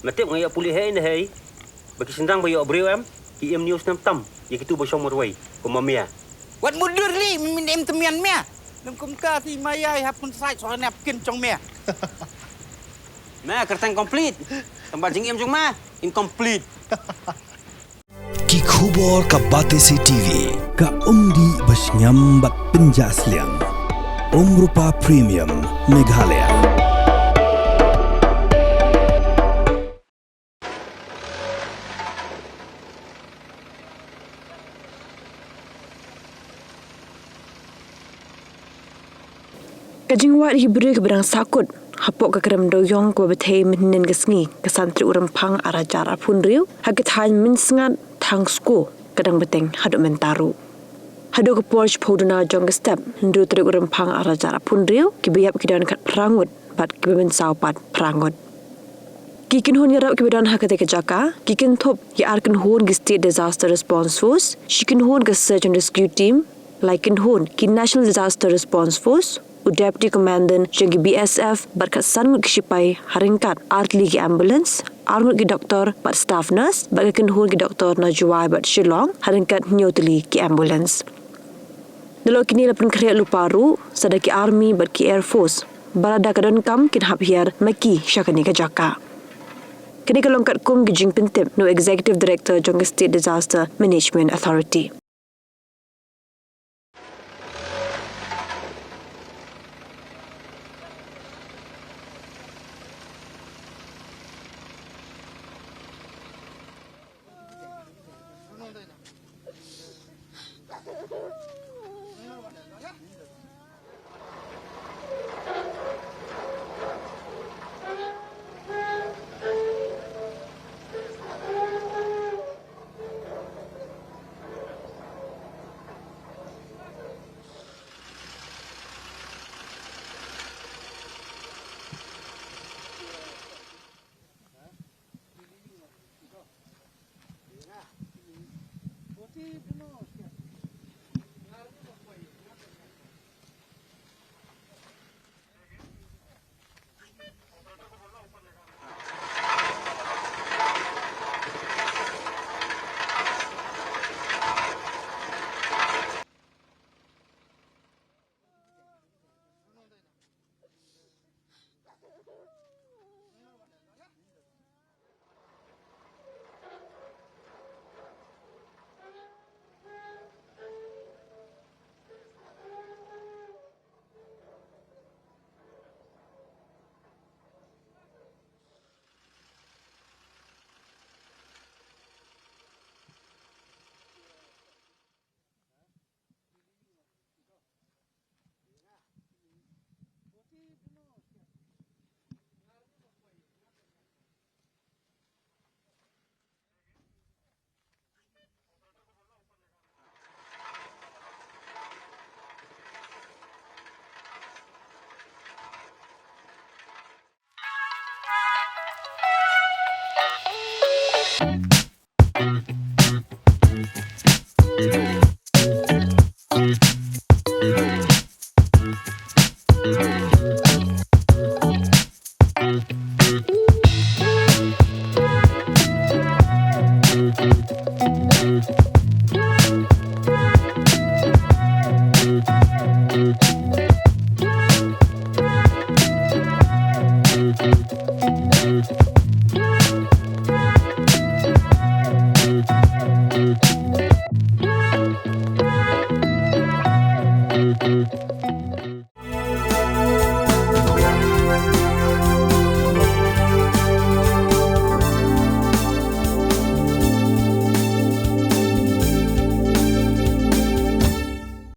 Matip ngaya pulih hai na hai. Bagi sendang bayo abreu am. Ki em news nam tam. Ya kitu ba shomor wai. Ko mamia. Wat mudur li min em temian mea. Nam kum ka ti mayai hapun sai so nap kin chong mea. Mea kertang complete. Tempat jing em jong ma incomplete. Ki khubor ka Bthei TV ka umdi bas nyambat penjaslian. Rupa Premium Meghalaya. Kajingwat hibri ke berang sakut hapok ke Krem Dewïong ke Bthei menen kesngi ke santri urempang arajar apun riu hakit han Mynsngat thang sko kadang beteng haduk mentaru. Haduk ke Porch Poduna jong ke step ndu trik urempang arajar apun riu ki biap kidan kat perangut bat ki bemensau pat perangut. Kikin hon yarap ki bedan hakate ke jaka, kikin top ki arkin hon ki State Disaster Response Force, shikin hon ke Search and Rescue Team, laikin hon ki National Disaster Response Force, Deputy Commandant jengki BSF berkat sangut kesipai haringkat artli ki ambulance, arngut ki doktor bat staff nurse, bagakin hon ki doktor Najwai bat Shillong haringkat nyotli ki ambulance. Nelo kini lapun Khreh luparu sadaki army bat ki Air Force, barada kadon kam kin hap Hiar maki syakani ke jaka. Kini kalongkat kum ki jing pintip no Executive Director jong State Disaster Management Authority.